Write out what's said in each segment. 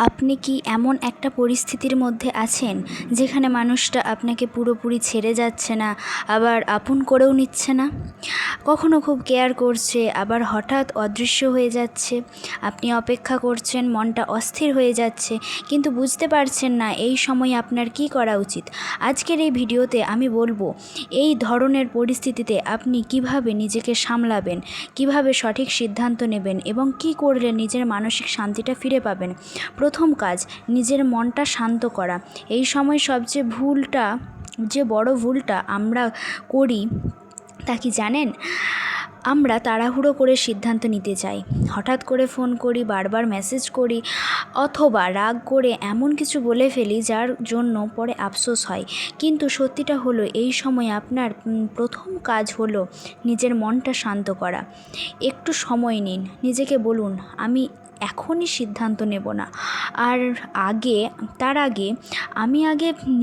আপনি কি এমন একটা পরিস্থিতির মধ্যে আছেন যেখানে মানুষটা আপনাকে পুরোপুরি ছেড়ে যাচ্ছে না, আবার আপন করেও নিচ্ছে না? কখনো খুব কেয়ার করছে, আবার হঠাৎ অদৃশ্য হয়ে যাচ্ছে। আপনি অপেক্ষা করছেন, মনটা অস্থির হয়ে যাচ্ছে, কিন্তু বুঝতে পারছেন না এই সময় আপনার কি করা উচিত। আজকের এই ভিডিওতে আমি বলবো এই ধরনের পরিস্থিতিতে আপনি কিভাবে নিজেকে সামলাবেন, কিভাবে সঠিক সিদ্ধান্ত নেবেন এবং কি করলে নিজের মানসিক শান্তিটা ফিরে পাবেন। প্রথম কাজ, নিজের মনটা শান্ত করা। এই সময় সবচেয়ে বড় ভুলটা আমরা করি তা কি জানেন? আমরা তাড়াহুড়ো করে সিদ্ধান্ত নিতে চাই, হঠাৎ করে ফোন করি, বারবার মেসেজ করি, অথবা রাগ করে এমন কিছু বলে ফেলি যার জন্য পরে আফসোস হয়। কিন্তু সত্যিটা হলো এই সময় আপনার প্রথম কাজ হলো নিজের মনটা শান্ত করা। একটু সময় নিন, নিজেকে বলুন আমি এখনই সিদ্ধান্ত নেব না। তার আগে আমি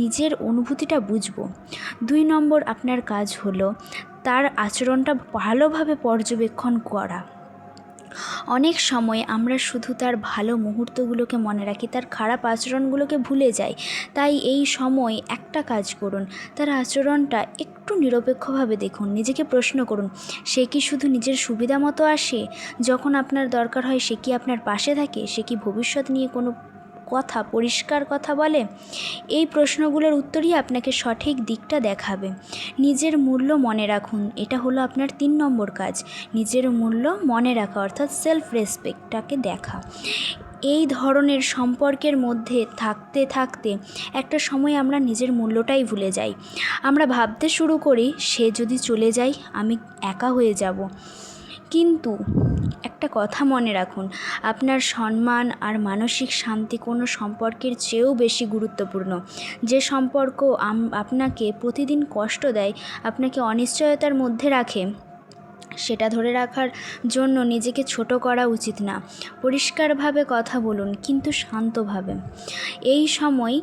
নিজের অনুভূতিটা বুঝবো। 2 নম্বর আপনার কাজ হলো তার আচরণটা ভালোভাবে পর্যবেক্ষণ করা। অনেক সময় আমরা শুধু তার ভালো মুহূর্তগুলোকে মনে রাখি, তার খারাপ আচরণগুলোকে ভুলে যাই। তাই এই সময় একটা কাজ করুন, তার আচরণটা একটু নিরপেক্ষভাবে দেখুন। নিজেকে প্রশ্ন করুন, সে কি শুধু নিজের সুবিধা মতো আসে? যখন আপনার দরকার হয় সে কি আপনার পাশে থাকে? সে কি ভবিষ্যৎ নিয়ে কোনো পরিষ্কার কথা বলে? এই প্রশ্নগুলোর উত্তরই আপনাকে সঠিক দিকটা দেখাবে। নিজের মূল্য মনে রাখুন, এটা হলো আপনার 3 নম্বর কাজ। নিজের মূল্য মনে রাখা অর্থাৎ সেলফ রেসপেক্টটাকে দেখা। এই ধরনের সম্পর্কের মধ্যে থাকতে থাকতে একটা সময় আমরা নিজের মূল্যটাই ভুলে যাই। আমরা ভাবতে শুরু করি সে যদি চলে যায় আমি একা হয়ে যাব। কিন্তু একটা কথা মনে রাখুন, আপনার সম্মান আর মানসিক শান্তি কোনো সম্পর্কের চেয়েও বেশি গুরুত্বপূর্ণ। যে সম্পর্ক আপনাকে প্রতিদিন কষ্ট দেয়, আপনাকে অনিশ্চয়তার মধ্যে রাখে, সেটা ধরে রাখার জন্য নিজেকে ছোট করা উচিত না। পরিষ্কারভাবে কথা বলুন, কিন্তু শান্তভাবে। এই সময়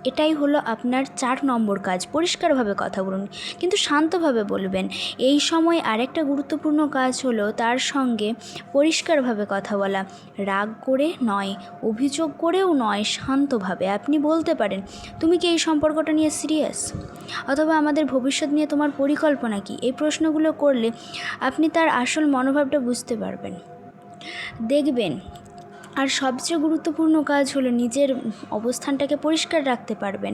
এটাই হলো আপনার 4 নম্বর কাজ। পরিষ্কারভাবে কথা বলুন, কিন্তু শান্তভাবে বলবেন। এই সময় আরেকটা গুরুত্বপূর্ণ কাজ হলো তার সঙ্গে পরিষ্কারভাবে কথা বলা। রাগ করে নয়, অভিযোগ করেও নয়, শান্তভাবে আপনি বলতে পারেন, তুমি কি এই সম্পর্কটা নিয়ে সিরিয়াস? অথবা আমাদের ভবিষ্যৎ নিয়ে তোমার পরিকল্পনা কি? এই প্রশ্নগুলো করলে আপনি তার আসল মনোভাবটা বুঝতে পারবেন, দেখবেন। আর সবচেয়ে গুরুত্বপূর্ণ কাজ হলো নিজের অবস্থানটাকে পরিষ্কার রাখতে পারবেন।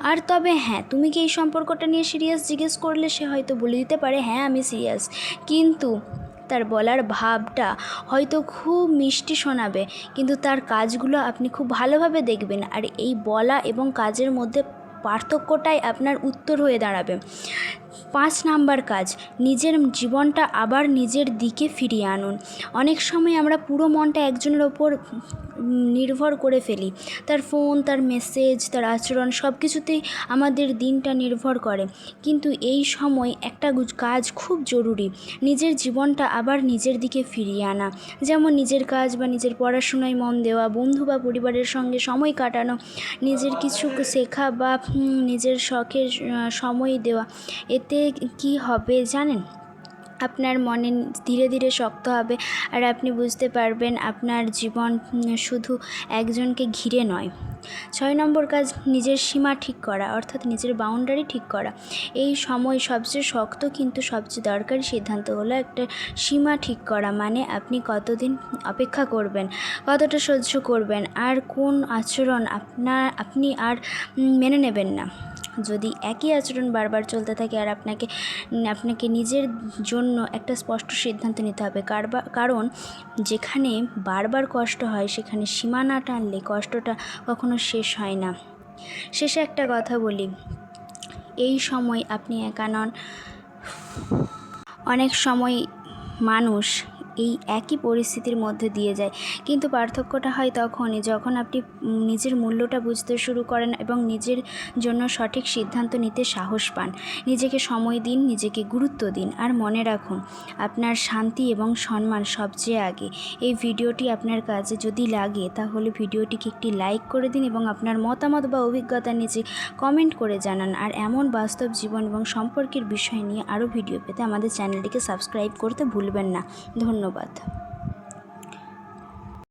আর তবে হ্যাঁ, তুমি কি এই সম্পর্কটা নিয়ে সিরিয়াস জিজ্ঞেস করলে সে হয়তো বলে দিতে পারে হ্যাঁ আমি সিরিয়াস, কিন্তু তার বলার ভাবটা হয়তো খুব মিষ্টি শোনাবে, কিন্তু তার কাজগুলো আপনি খুব ভালোভাবে দেখবেন। আর এই বলা এবং কাজের মধ্যে পার্থক্যটাই আপনার উত্তর হয়ে দাঁড়াবে। 5 নাম্বার কাজ, নিজের জীবনটা আবার নিজের দিকে ফিরিয়ে আনুন। অনেক সময় আমরা পুরো মনটা একজনের ওপর নির্ভর করে ফেলি। তার ফোন, তার মেসেজ, তার আচরণ সব কিছুতেই আমাদের দিনটা নির্ভর করে। কিন্তু এই সময় একটা কাজ খুব জরুরি, নিজের জীবনটা আবার নিজের দিকে ফিরিয়ে আনা। যেমন নিজের কাজ বা নিজের পড়াশোনায় মন দেওয়া, বন্ধু বা পরিবারের সঙ্গে সময় কাটানো, নিজের কিছু শেখা বা নিজের শখের সময় দেওয়া। এতে কি হবে জানেন? আপনার মনে ধীরে ধীরে শক্ত হবে, আর আপনি বুঝতে পারবেন আপনার জীবন শুধু একজনকে ঘিরে নয়। 6 নম্বর কাজ, নিজের সীমা ঠিক করা অর্থাৎ নিজের বাউন্ডারি ঠিক করা। এই সময় সবচেয়ে শক্ত কিন্তু সবচেয়ে দরকারি সিদ্ধান্ত হলো একটা সীমা ঠিক করা। মানে আপনি কতদিন অপেক্ষা করবেন, কতটা সহ্য করবেন, আর কোন আচরণ আপনি আর মেনে নেবেন না। যদি একই আচরণ বারবার চলতে থাকে আর আপনাকে নিজের জন্য একটা স্পষ্ট সিদ্ধান্ত নিতে হবে। কারণ যেখানে বারবার কষ্ট হয় সেখানে সীমা না টানলে কষ্টটা কখনো শেষ হয় না। শেষে একটা কথা বলি, এই সময় আপনি একা নন। অনেক সময় মানুষ এই একই পরিস্থিতির মধ্যে দিয়ে যায়, কিন্তু পার্থক্যটা হয় তখনই যখন আপনি নিজের মূল্যটা বুঝতে শুরু করেন এবং নিজের জন্য সঠিক সিদ্ধান্ত নিতে সাহস পান। নিজেকে সময় দিন, নিজেকে গুরুত্ব দিন, আর মনে রাখুন আপনার শান্তি এবং সম্মান সবচেয়ে আগে। এই ভিডিওটি আপনার কাছে যদি লাগে তাহলে ভিডিওটিকে একটি লাইক করে দিন এবং আপনার মতামত বা অভিজ্ঞতা নিচে কমেন্ট করে জানান। আর এমন বাস্তব জীবন এবং সম্পর্কের বিষয় নিয়ে আরও ভিডিও পেতে আমাদের চ্যানেলটিকে সাবস্ক্রাইব করতে ভুলবেন না। ধন্যবাদ।